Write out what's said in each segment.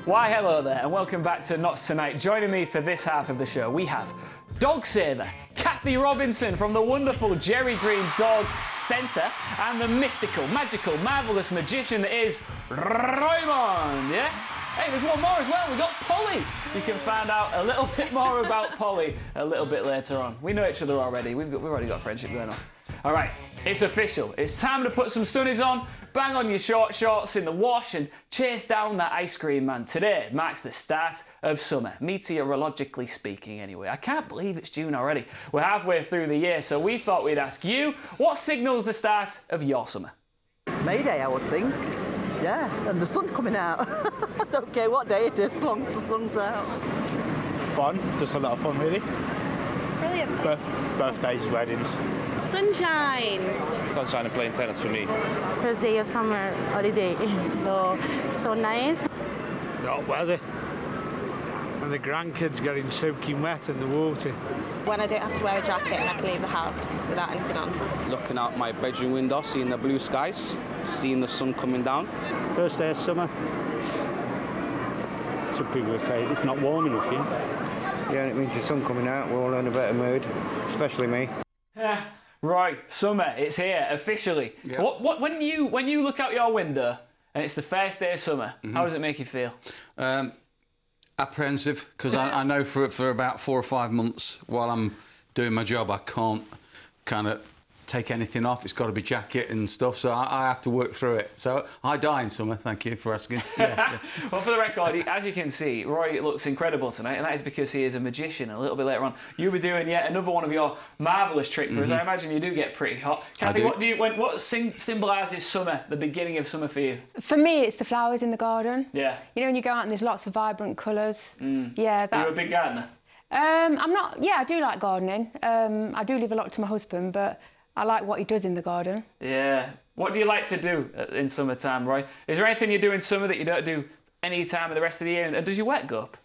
Why hello there and welcome back to Notts Tonight. Joining me for this half of the show we have dog saver Kathy Robinson from the wonderful Jerry Green Dog Centre and the mystical, magical, marvellous magician that is Raymond, yeah? Hey, there's one more as well, we got Polly. You can find out a little bit more about Polly a little bit later on. We know each other already, we've already got friendship going on. All right, it's official. It's time to put some sunnies on, bang on your short shorts in the wash and chase down that ice cream man. Today marks the start of summer, meteorologically speaking anyway. I can't believe it's June already. We're halfway through the year, so we thought we'd ask you, what signals the start of your summer? May Day, I would think. Yeah, and the sun coming out. I don't care what day it is, as long as the sun's out. Fun, just a lot of fun really. Brilliant. Birthdays, weddings. Sunshine. Sunshine and playing tennis for me. First day of summer holiday, so nice. Hot weather. And the grandkids getting soaking wet in the water. When I don't have to wear a jacket and I can leave the house without anything on. Looking out my bedroom window, seeing the blue skies, seeing the sun coming down. First day of summer. Some people would say it's not warm enough here. Yeah, and it means the sun coming out, we're all in a better mood, especially me. Right, summer, it's here, officially. Yeah. What, when you look out your window and it's the first day of summer, how does it make you feel? Apprehensive, because I know for about 4 or 5 months while I'm doing my job, I can't kind of take anything off. It's got to be jacket and stuff, so I have to work through it. So I die in summer, thank you for asking. Yeah. Well, for the record, as you can see, Roy looks incredible tonight, and that is because he is a magician. A little bit later on, you'll be doing yet another one of your marvellous tricks for us. I imagine you do get pretty hot. Kathy, what symbolises summer, the beginning of summer for you? For me, it's the flowers in the garden. Yeah. You know, when you go out and there's lots of vibrant colours. Yeah. You're a big gardener? I'm not. Yeah, I do like gardening. I do leave a lot to my husband, but I like what he does in the garden. Yeah. What do you like to do in summertime, Roy? Is there anything you do in summer that you don't do any time of the rest of the year? And does your work go up?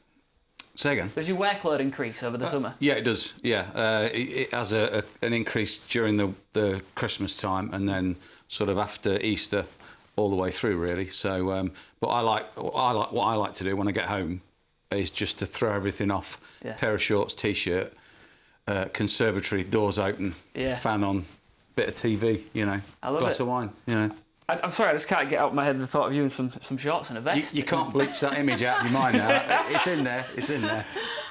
Say again? Does your workload increase over the summer? Yeah, it does. Yeah, it has an increase during the Christmas time and then sort of after Easter all the way through, really. So, but what I like to do when I get home is just to throw everything off. Yeah. Pair of shorts, t-shirt, conservatory, doors open, fan on, bit of TV, you know, glass of wine, you know. I'm sorry, I just can't get out of my head the thought of you in some shorts and a vest. You can't bleach that image out of your mind now. It's in there, it's in there.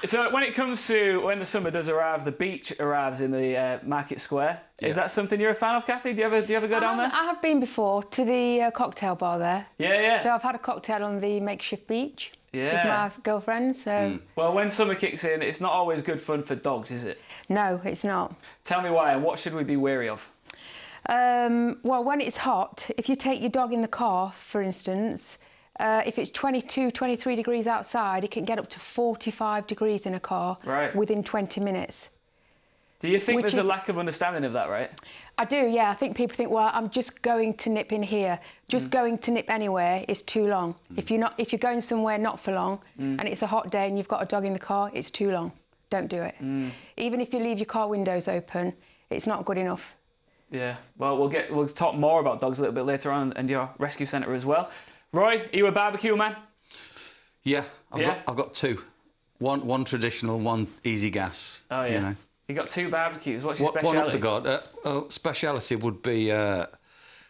So when it comes to when the summer does arrive, the beach arrives in the Market Square. Is that something you're a fan of, Kathy? Do you ever go down there? I have been before to the cocktail bar there. Yeah, yeah. So I've had a cocktail on the makeshift beach with Yeah. my girlfriend, so... Well, when summer kicks in, it's not always good fun for dogs, is it? No, it's not. Tell me why, and what should we be wary of? Well, when it's hot, if you take your dog in the car, for instance, if it's 22, 23 degrees outside, it can get up to 45 degrees in a car within 20 minutes. Do you think there's a lack of understanding of that, right? I do, yeah. I think people think, well, I'm just going to nip in here. Just going to nip anywhere is too long. If you're going somewhere not for long and it's a hot day and you've got a dog in the car, it's too long. Don't do it. Even if you leave your car windows open, it's not good enough. Yeah. Well, we'll talk more about dogs a little bit later on and your rescue centre as well. Roy, are you a barbecue man? Yeah, I've got two. One traditional, one easy gas. Oh yeah. You know. You got two barbecues. What's your speciality? One I've got. Speciality would be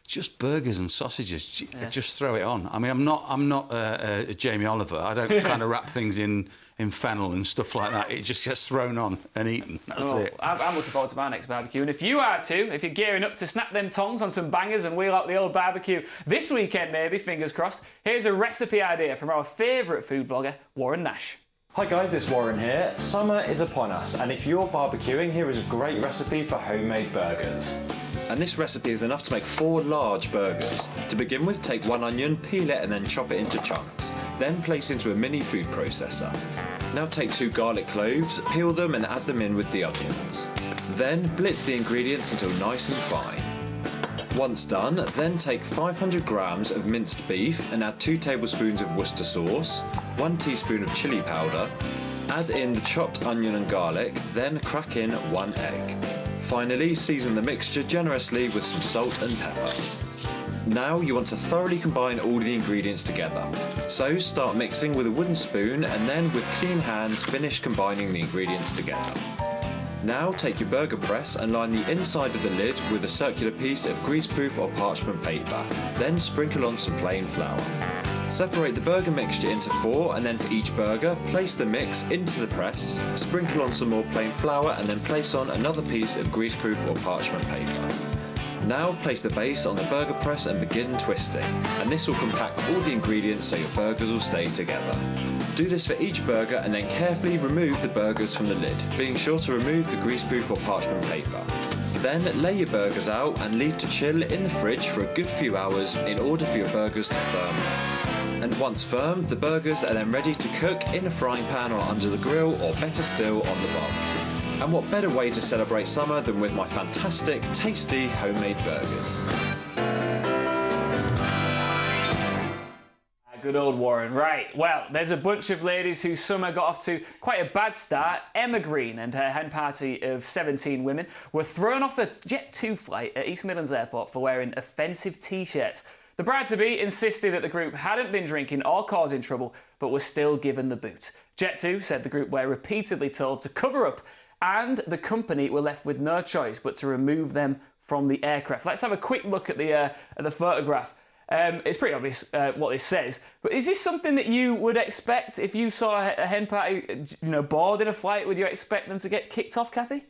just burgers and sausages. Just throw it on. I mean, I'm not a Jamie Oliver. I don't kind of wrap things in fennel and stuff like that. It just gets thrown on and eaten. That's it. I'm looking forward to my next barbecue. And if you are too, if you're gearing up to snap them tongs on some bangers and wheel out the old barbecue this weekend, maybe, fingers crossed, here's a recipe idea from our favourite food vlogger, Warren Nash. Hi guys, it's Warren here. Summer is upon us, and if you're barbecuing, here is a great recipe for homemade burgers. And this recipe is enough to make 4 large burgers. To begin with, take 1 onion, peel it and then chop it into chunks. Then place into a mini food processor. Now take 2 garlic cloves, peel them and add them in with the onions. Then blitz the ingredients until nice and fine. Once done, then take 500 grams of minced beef and add 2 tablespoons of Worcester sauce, 1 teaspoon of chili powder, add in the chopped onion and garlic, then crack in 1 egg. Finally, season the mixture generously with some salt and pepper. Now you want to thoroughly combine all the ingredients together. So start mixing with a wooden spoon and then with clean hands finish combining the ingredients together. Now take your burger press and line the inside of the lid with a circular piece of greaseproof or parchment paper, then sprinkle on some plain flour. Separate the burger mixture into 4 and then for each burger, place the mix into the press, sprinkle on some more plain flour and then place on another piece of greaseproof or parchment paper. Now place the base on the burger press and begin twisting, and this will compact all the ingredients so your burgers will stay together. Do this for each burger and then carefully remove the burgers from the lid, being sure to remove the greaseproof or parchment paper. Then lay your burgers out and leave to chill in the fridge for a good few hours in order for your burgers to firm up. And once firmed, the burgers are then ready to cook in a frying pan or under the grill, or better still on the barbecue. And what better way to celebrate summer than with my fantastic, tasty homemade burgers. Good old Warren. Right, well, there's a bunch of ladies whose summer got off to quite a bad start. Emma Green and her hen party of 17 women were thrown off a Jet2 flight at East Midlands Airport for wearing offensive T-shirts. The bride-to-be insisted that the group hadn't been drinking or causing trouble, but were still given the boot. Jet2 said the group were repeatedly told to cover up, and the company were left with no choice but to remove them from the aircraft. Let's have a quick look at the photograph. It's pretty obvious what this says, but is this something that you would expect if you saw a hen party, board in a flight? Would you expect them to get kicked off, Kathy?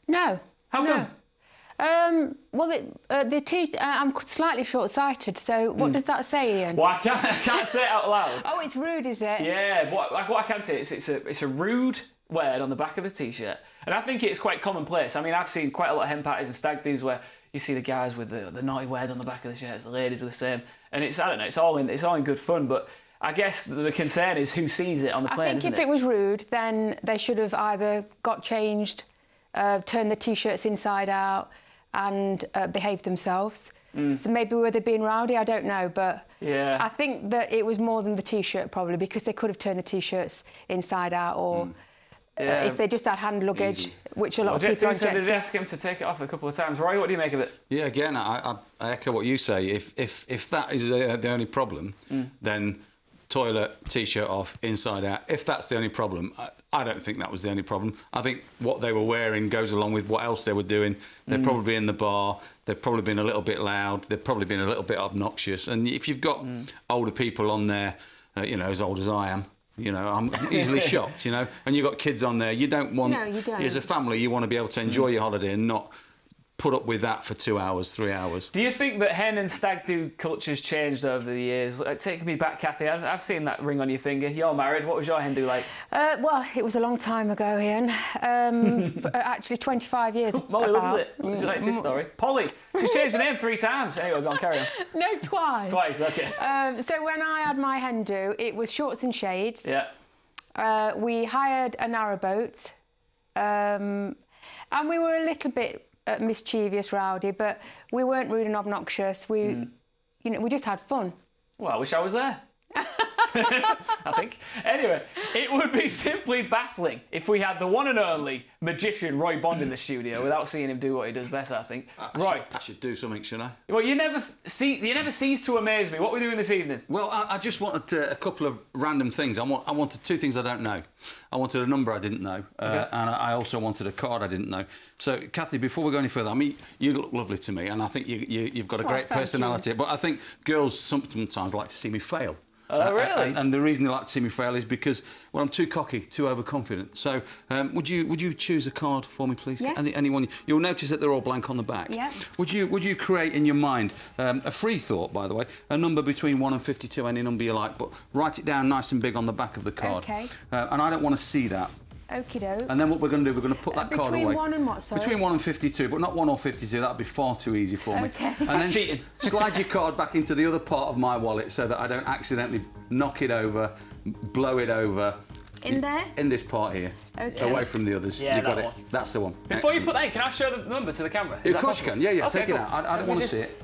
No. How come? Well, I'm slightly short-sighted, so what does that say, Ian? Well, I can't say it out loud. Oh, it's rude, is it? Yeah, what I can say is it's a rude word on the back of the T-shirt, and I think it's quite commonplace. I mean, I've seen quite a lot of hen parties and stag do's where you see the guys with the naughty words on the back of the shirts, the ladies are the same, and I don't know, it's all in good fun, but I guess the concern is who sees it on the plane. I think if it was rude, then they should have either got changed, turned the T-shirts inside out, and behaved themselves. So maybe were they being rowdy? I don't know, but yeah. I think that it was more than the T-shirt probably, because they could have turned the T-shirts inside out, or if they just had hand luggage, which a lot of people on Jet2 Jet2. did ask him to take it off a couple of times. Roy, what do you make of it? Yeah, again, I echo what you say. If that is the only problem, then toilet, T-shirt off, inside out. If that's the only problem, I don't think that was the only problem. I think what they were wearing goes along with what else they were doing. They're probably in the bar. They've probably been a little bit loud. They've probably been a little bit obnoxious. And if you've got older people on there, as old as I am, I'm easily shocked, and you've got kids on there. You don't want, no, you don't. As a family, you want to be able to enjoy your holiday and not put up with that for 2 hours, 3 hours. Do you think that hen and stag do culture's changed over the years? Take me back, Kathy. I've seen that ring on your finger. You're married. What was your hen do like? Well, it was a long time ago, Ian. Actually, 25 years. Molly loves it. She likes this story. Polly. She's changed her name 3 times. Anyway, go on, carry on. No, twice. Twice, okay. So when I had my hen do, it was shorts and shades. Yeah. We hired a narrowboat, and we were a little bit mischievous, rowdy, but we weren't rude and obnoxious. We just had fun. Well, I wish I was there. I think. Anyway, it would be simply baffling if we had the one and only magician Roy Bond in the studio without seeing him do what he does best, I think. I should do something, shouldn't I? Well, you never cease to amaze me. What are we doing this evening? Well, I just wanted a couple of random things. I wanted 2 things I don't know. I wanted a number I didn't know, and I also wanted a card I didn't know. So, Kathy, before we go any further, I mean, you look lovely to me, and I think you've got a great personality. But I think girls sometimes like to see me fail. Oh, really? And the reason they like to see me fail is because, well, I'm too cocky, too overconfident. So, would you choose a card for me, please? Yes. Anyone? You'll notice that they're all blank on the back. Yeah. Would you create in your mind a free thought, by the way, a number between 1 and 52, any number you like, but write it down nice and big on the back of the card. Okay. And I don't want to see that. Okie doke. And then what we're going to do, we're going to put that card away. Between 1 and what, sorry? Between 1 and 52, but not 1 or 52. That'd be far too easy for me. Okay. And then slide your card back into the other part of my wallet so that I don't accidentally knock it over, blow it over. In there? In this part here. Okay. Away from the others. Yeah, You've got that it. one. That's the one. Before you put that in, can I show the number to the camera? Of course you can. Yeah, Okay, take it cool. out. I don't want to see it.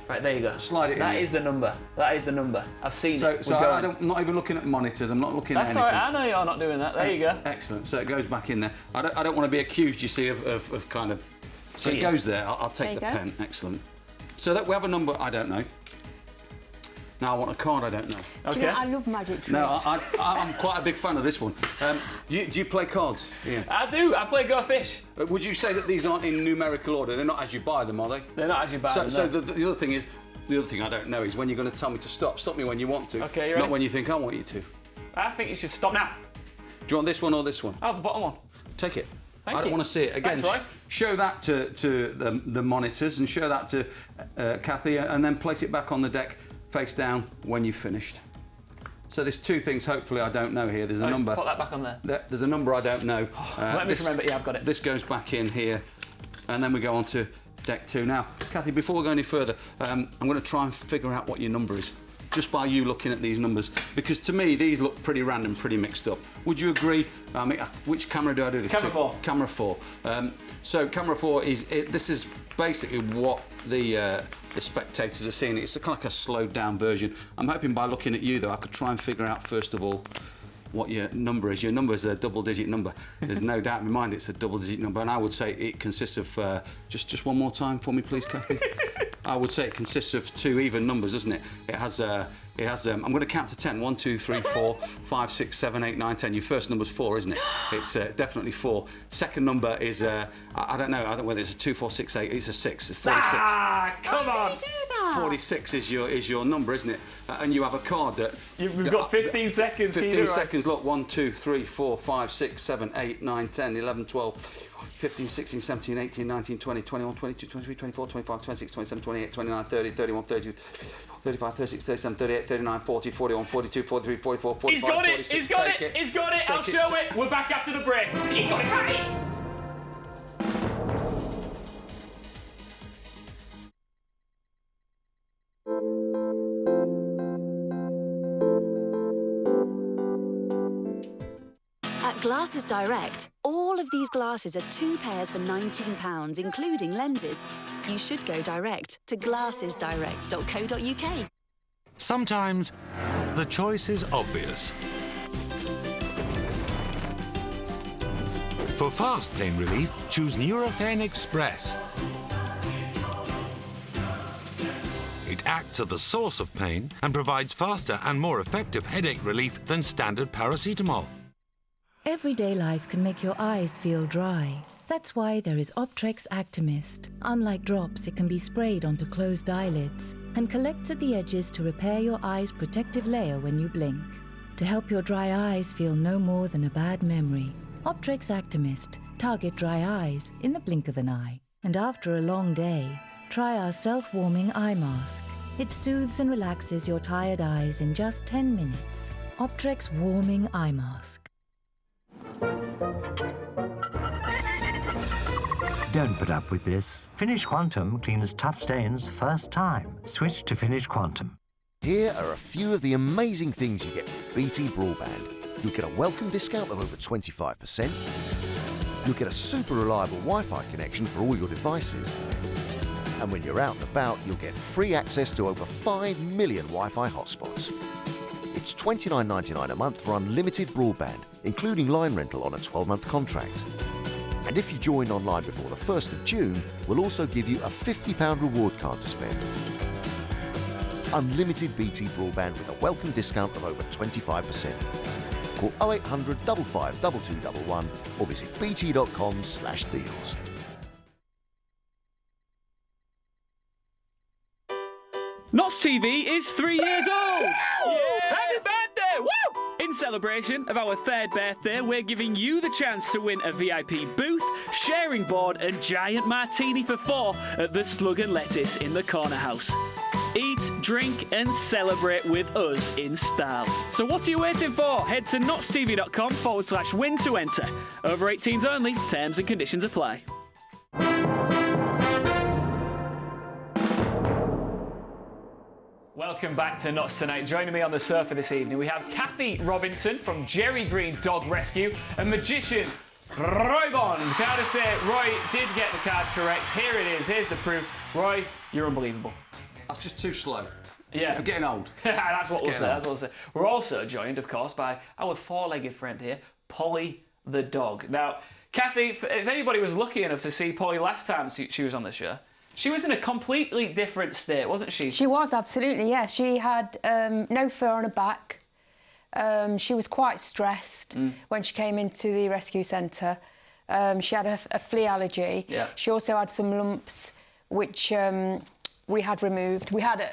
Right, there you go. Slide it in. That is the number. That is the number. I've seen it. So I'm not even looking at monitors. I'm not looking at anything. That's all right. I know you're not doing that. There you go. Excellent. So it goes back in there. I don't want to be accused, you see, of kind of... So Cheating. it goes there. I'll take the There you go. pen. Excellent. So that we have a number I don't know. Now I want a card I don't know. Do you know, I love magic tricks. No, I'm quite a big fan of this one. Do you play cards, Ian? I do. I play Go Fish. Would you say that these aren't in numerical order? They're not as you buy them, are they? They're not as you buy them. So no. the other thing is, the other thing I don't know is when you're going to tell me to stop. Stop me when you want to. Okay, you not ready? when you think I want you to. I think you should stop now. Do you want this one or this one? Oh, the bottom one. Take it. Thank I don't you. want to see it. Again, Thanks, Roy. show that to the monitors and show that to Kathy, and then place it back on the deck face down when you've finished. So there's two things hopefully I don't know here. There's a number. Put that back on there. There's a number I don't know. Let me remember. Yeah, I've got it. This goes back in here, and then we go on to deck 2. Now, Kathy, before we go any further, I'm going to try and figure out what your number is, just by you looking at these numbers, because to me these look pretty random, pretty mixed up. Would you agree? I mean, which camera do I do this Camera to? 4. Camera 4. So camera 4 is this is basically what the spectators are seeing. It's kind of like a slowed down version. I'm hoping by looking at you though, I could try and figure out first of all what your number is. Your number is a double-digit number. There's no doubt in my mind it's a double-digit number, and I would say it consists of just one more time for me, please, Kathy. I would say it consists of 2 even numbers, doesn't it? It has. I'm going to count to 10. 1, 2, 3, 4, 5, 6, 7, 8, 9, 10. Your first number's 4, isn't it? It's definitely 4. Second number is I don't know. I don't know whether it's a 2, 4, 6, 8. It's a 6. It's 46. Ah, come on. 46 is your number, isn't it? And you have a card that We've got 15 seconds. 15 seconds. Look, 1, 2, 3, 4, 5, 6, 7, 8, 9, 10, 11, 12, 15, 16, 17, 18, 19, 20, 21, 22, 23, 24, 25, 26, 27, 28, 29, 30, 31, 32, 35, 36, 37, 38, 39, 40, 41, 42, 43, 44, 45, He's got it. 46. He's got it. He's got it. I'll show it. We're back after the break. He got it right. At Glasses Direct, all of these glasses are 2 pairs for £19, including lenses. You should go direct to glassesdirect.co.uk. Sometimes the choice is obvious. For fast pain relief, choose Nurofen Express. It acts at the source of pain and provides faster and more effective headache relief than standard paracetamol. Everyday life can make your eyes feel dry. That's why there is Optrex Actimist. Unlike drops, it can be sprayed onto closed eyelids and collects at the edges to repair your eye's protective layer when you blink. To help your dry eyes feel no more than a bad memory, Optrex Actimist target dry eyes in the blink of an eye. And after a long day, try our self-warming eye mask. It soothes and relaxes your tired eyes in just 10 minutes. Optrex Warming Eye Mask. Don't put up with this. Finish Quantum cleans tough stains first time. Switch to Finish Quantum. Here are a few of the amazing things you get with BT Broadband. You'll get a welcome discount of over 25%. You'll get a super reliable Wi-Fi connection for all your devices. And when you're out and about, you'll get free access to over 5 million Wi-Fi hotspots. It's $29.99 a month for unlimited broadband, including line rental on a 12-month contract. And if you join online before the 1st of June, we'll also give you a £50 reward card to spend. Unlimited BT broadband with a welcome discount of over 25%. Call 0800 55 2211 or visit bt.com/deals. Notts TV is 3 years old! Yeah. Happy birthday! Woo! In celebration of our 3rd birthday, we're giving you the chance to win a VIP booth, sharing board and giant martini for 4 at the Slug and Lettuce in the Corner House. Eat, drink and celebrate with us in style. So what are you waiting for? Head to nottstv.com/win to enter. Over 18s only, terms and conditions apply. Welcome back to Notts Tonight. Joining me on the sofa this evening, we have Kathy Robinson from Jerry Green Dog Rescue and magician Roy Bond. Can I just say, Roy did get the card correct. Here it is. Here's the proof. Roy, you're unbelievable. That's just too slow. Yeah. I'm getting old. That's what we'll say. We're also joined, of course, by our 4-legged friend here, Polly the dog. Now, Kathy, if anybody was lucky enough to see Polly last time she was on the show, She was in a completely different state, wasn't she? She was, absolutely, yeah. She had no fur on her back. She was quite stressed when she came into the rescue centre. She had a flea allergy. Yeah. She also had some lumps, which we had removed. We had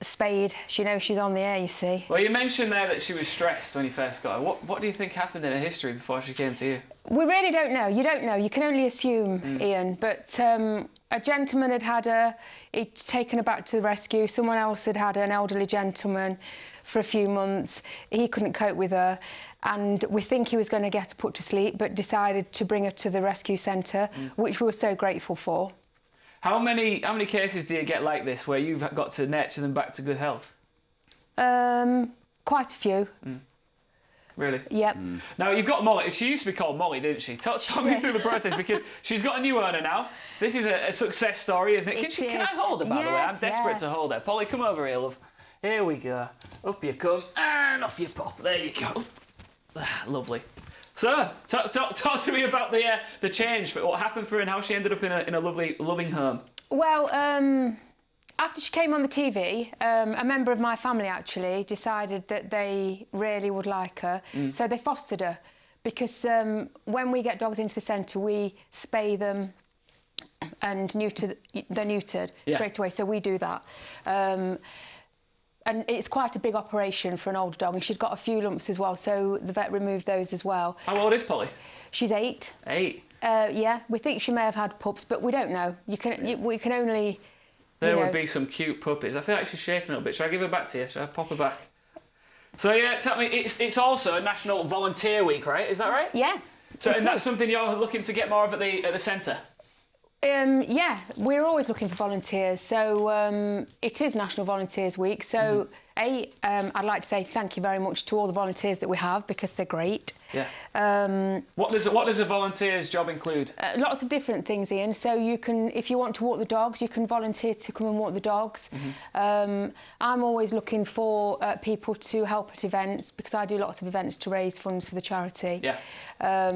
spayed. She knows she's on the air, you see. Well, you mentioned there that she was stressed when you first got her. What do you think happened in her history before she came to you? We really don't know. You don't know. You can only assume, Ian. But a gentleman had had her. He'd taken her back to the rescue. Someone else had had an elderly gentleman for a few months. He couldn't cope with her. And we think he was going to get her put to sleep, but decided to bring her to the rescue centre, which we were so grateful for. How many cases do you get like this where you've got to nurture them back to good health? Quite a few. Really? Yep. Now, you've got Molly. She used to be called Molly, didn't she? Talk me through the process, because she's got a new owner now. This is a success story, isn't it? Can I hold her, by the way? I'm desperate to hold her. Polly, come over here, love. Here we go. Up you come, and off you pop. There you go. Lovely. So, talk to me about the change, what happened for her and how she ended up in a lovely, loving home. Well, after she came on the TV, a member of my family actually decided that they really would like her, so they fostered her. Because when we get dogs into the centre, we spay them and they're neutered straight away, so we do that. And it's quite a big operation for an older dog, and she'd got a few lumps as well, so the vet removed those as well. How old is Polly? She's 8. 8? Yeah, we think she may have had pups, but we don't know. We can only... There would be some cute puppies. I feel like she's shaking a little bit. Should I give her back to you? Should I pop her back? So, yeah, tell me, it's also National Volunteer Week, right? Is that right? Yeah. So, and that's something you're looking to get more of at the centre? Yeah, we're always looking for volunteers. So it is National Volunteers Week. So I'd like to say thank you very much to all the volunteers that we have, because they're great. Yeah. What does a volunteer's job include? Lots of different things, Ian. So you can, if you want to walk the dogs, you can volunteer to come and walk the dogs. I'm always looking for people to help at events, because I do lots of events to raise funds for the charity. Yeah.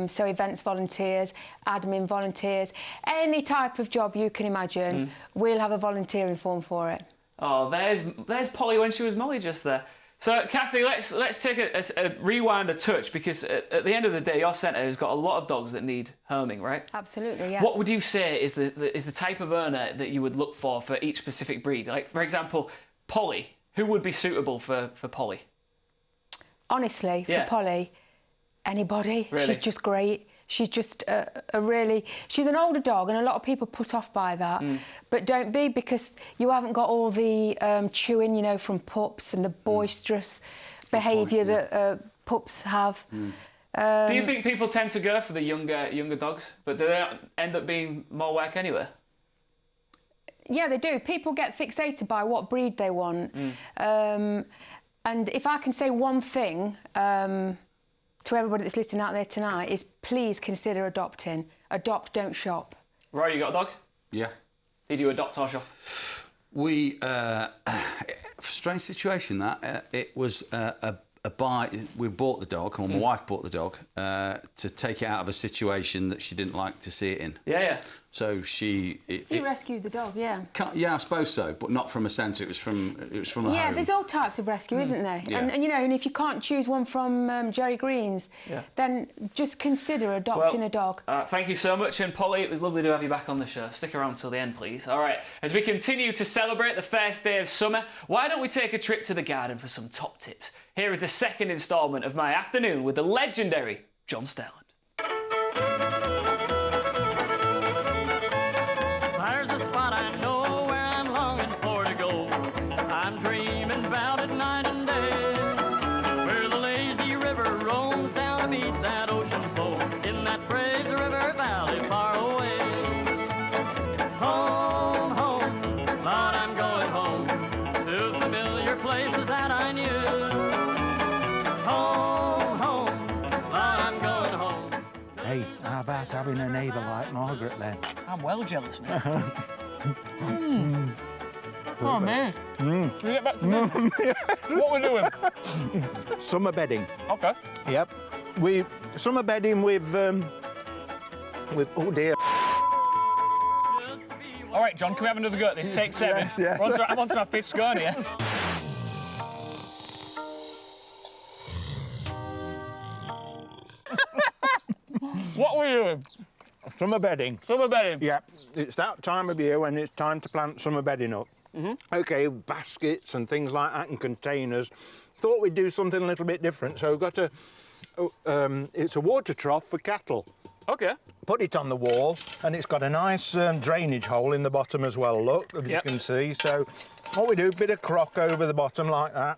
So events volunteers, admin volunteers, any type of job you can imagine, we'll have a volunteering form for it. Oh, there's Polly when she was Molly just there. So, Kathy, let's take a rewind a touch, because at the end of the day, your centre has got a lot of dogs that need homing, right? Absolutely, yeah. What would you say is the type of owner that you would look for each specific breed? Like, for example, Polly. Who would be suitable for Polly? Honestly, for Polly, anybody. Really? She's just great. She's just she's an older dog, and a lot of people put off by that. But don't be, because you haven't got all the chewing, you know, from pups and the boisterous behaviour that pups have. Do you think people tend to go for the younger dogs, but do they end up being more work anyway? Yeah, they do. People get fixated by what breed they want. And if I can say one thing to everybody that's listening out there tonight, is please consider adopting. Adopt, don't shop. Roy, you got a dog? Yeah. Did you adopt or shop? We, strange situation that. It was a buy. We bought the dog, or my wife bought the dog, to take it out of a situation that she didn't like to see it in. Yeah. So You rescued the dog, yeah. Yeah, I suppose so, but not from a centre. It was from a Yeah, home. there's all types of rescue, isn't there? Yeah. And you know, and if you can't choose one from Jerry Green's, then just consider adopting a dog. Thank you so much, and Polly, it was lovely to have you back on the show. Stick around till the end, please. All right, as we continue to celebrate the first day of summer, why don't we take a trip to the garden for some top tips? Here is the second instalment of my afternoon with the legendary John Sterland. There's a spot I know where I'm longing for to go. I'm dreaming about it night and day, where the lazy river roams down to meet that ocean flow in that Fraser River Valley far away. Home, home, Lord, I'm going home to familiar places that I knew. Home, home, Lord, I'm going home. Hey, how about having a neighbour like Margaret then? I'm well jealous, mate. Oh, man. Can you get back to me? What we're doing? Summer bedding. Okay. Yep. Summer bedding with oh dear. All right, John, can we have another go at this? Take 7. Yes, yeah. I'm on to my 5th scone here. What were you doing? Summer bedding. Summer bedding? Yeah, it's that time of year when it's time to plant summer bedding up. OK, baskets and things like that and containers. Thought we'd do something a little bit different, so we've got a... it's a water trough for cattle. OK. Put it on the wall, and it's got a nice drainage hole in the bottom as well, look, as you can see. So what we do, a bit of crock over the bottom like that.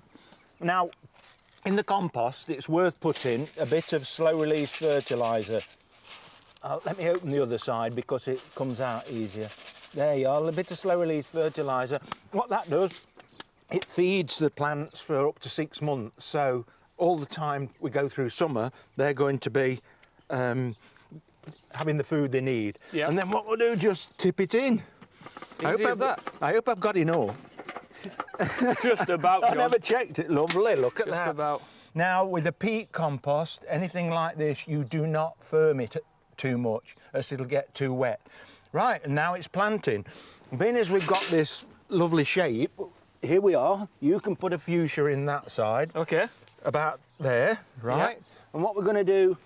Now, in the compost, it's worth putting a bit of slow-release fertiliser. Let me open the other side because it comes out easier. There you are, a bit of slow-release fertiliser. What that does, it feeds the plants for up to 6 months. So all the time we go through summer, they're going to be having the food they need. Yeah. And then what we'll do, just tip it in. Easy as that. I hope I've got enough. Just about, John. I never checked it, lovely, look at Just that. about. Now, with a peat compost, anything like this, you do not firm it too much, else it'll get too wet. Right, and now it's planting. Being as we've got this lovely shape, here we are. You can put a fuchsia in that side. OK. About there, right? Yeah. And what we're going to do,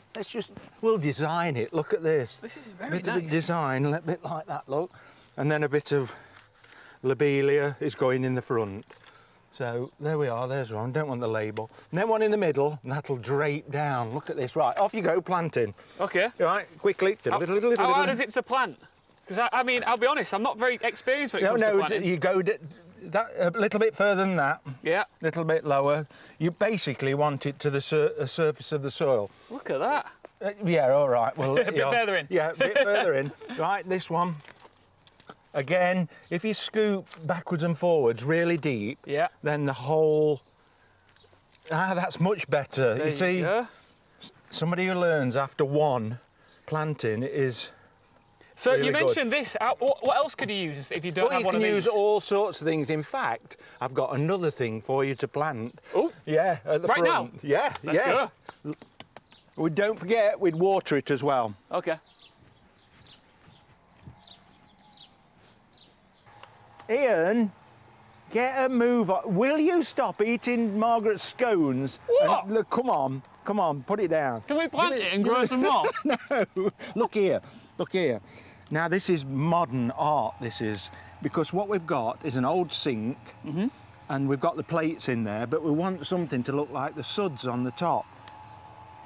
we'll design it. Look at this. This is very bit nice. of a design, a bit like that, look. And then a bit of lobelia is going in the front. So there we are, there's one, don't want the label. And then one in the middle, and that'll drape down. Look at this, right, off you go, planting. OK. Right, quickly. How hard is it to plant? Because, I mean, I'll be honest, I'm not very experienced when it comes to planting. You go a little bit further than that. Yeah. A little bit lower. You basically want it to the surface of the soil. Look at that. Yeah, all right. Well, a bit further in. Yeah, a bit further in. Right, this one. Again, if you scoop backwards and forwards really deep, then the whole... that's much better. There you see, you go. Somebody who learns after one planting is So really you mentioned good. this. What else could you use if you don't have one of these? You can use all sorts of things. In fact, I've got another thing for you to plant. Oh. Yeah, at the right front. now? Yeah, Let's go. Don't forget, we'd water it as well. OK. Ian, get a move on. Will you stop eating Margaret's scones? What? And, look, come on, put it down. Can we plant it and grow some more? No, look here. Now, this is modern art, this is, because what we've got is an old sink, and we've got the plates in there, but we want something to look like the suds on the top.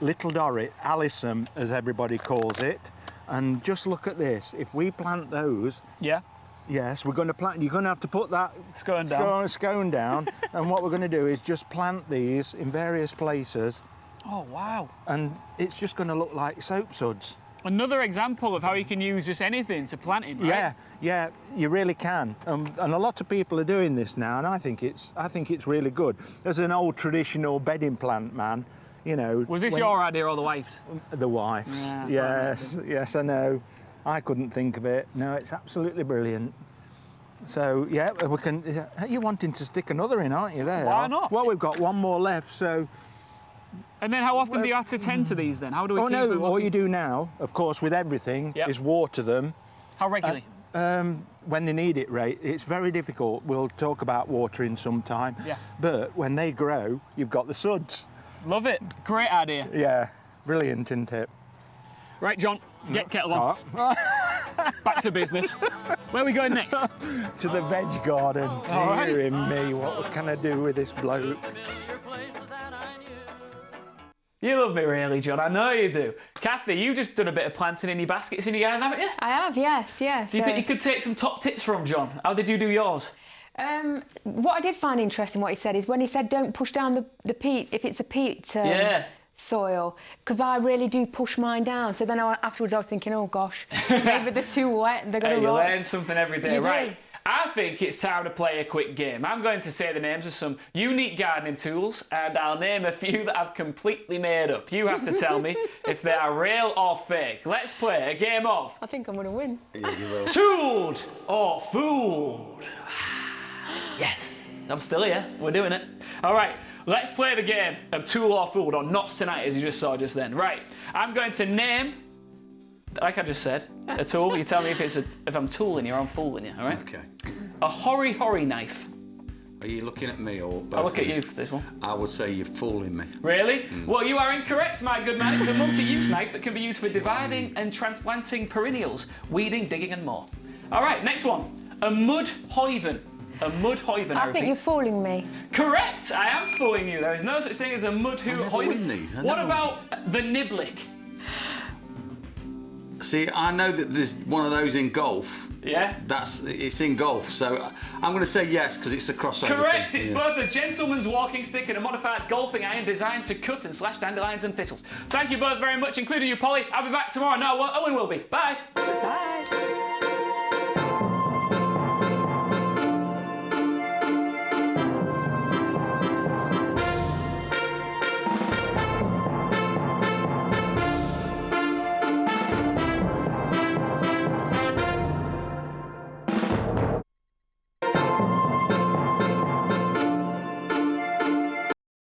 Little Dorrit, Alison, as everybody calls it, and just look at this. If we plant those... Yeah. Yes, we're going to plant. You're going to have to put that scone down, and what we're going to do is just plant these in various places. Oh wow! And it's just going to look like soap suds. Another example of how you can use just anything to plant in, right? Yeah, you really can, and a lot of people are doing this now, and I think it's really good. As an old traditional bedding plant man, you know. Was this your idea or the wife's? The wife's. Yeah, yes, I know. I couldn't think of it. No, it's absolutely brilliant. So, yeah, we can... You're wanting to stick another in, aren't you, there? Why not? Well, we've got one more left, so... And then how often do you have to tend to these, then? How do we keep them? All you do now, of course, with everything, is water them. How regularly? When they need it, Ray. It's very difficult. We'll talk about watering sometime. Yeah. But when they grow, you've got the suds. Love it. Great idea. Yeah, brilliant, isn't it? Right, John, get kettle on. Back to business. Where are we going next? To the veg garden. Dear me, what can I do with this bloke? You love me really, John, I know you do. Kathy, you've just done a bit of planting in your baskets in your garden, haven't you? I have, yes. Do you think you could take some top tips from John? How did you do yours? What I did find interesting, what he said, is when he said don't push down the peat, if it's a peat soil, because I really do push mine down. So then afterwards I was thinking, oh gosh, maybe they're too wet and they're going to rot. You learn something every day, right? I think it's time to play a quick game. I'm going to say the names of some unique gardening tools, and I'll name a few that I've completely made up. You have to tell me if they are real or fake. Let's play a game of... I think I'm going to win. Yeah, you will. Tooled or fooled? Yes, I'm still here. We're doing it. All right, let's play the game of tool or fooled, or not tonight, as you just saw just then. Right, I'm going to name like I just said, a tool. You tell me if I'm tooling you or I'm fooling you, all right? Okay. A hori-hori knife. Are you looking at me or both? I'll look of at us? you for this one. I would say you're fooling me. Really? Well, you are incorrect, my good man. It's a multi-use knife that can be used for dividing and transplanting perennials, weeding, digging and more. All right, next one. A mud hoiven. A mud hoiven, I think you're fooling me. Correct! I am fooling you. There is no such thing as a mud hoiven. win these. What about the niblick? See, I know that there's one of those in golf. Yeah? It's in golf, so I'm going to say yes because it's a crossover. Correct! thing. It's Yeah. both a gentleman's walking stick and a modified golfing iron designed to cut and slash dandelions and thistles. Thank you both very much, including you, Polly. I'll be back tomorrow. No, Owen will be. Bye! Bye.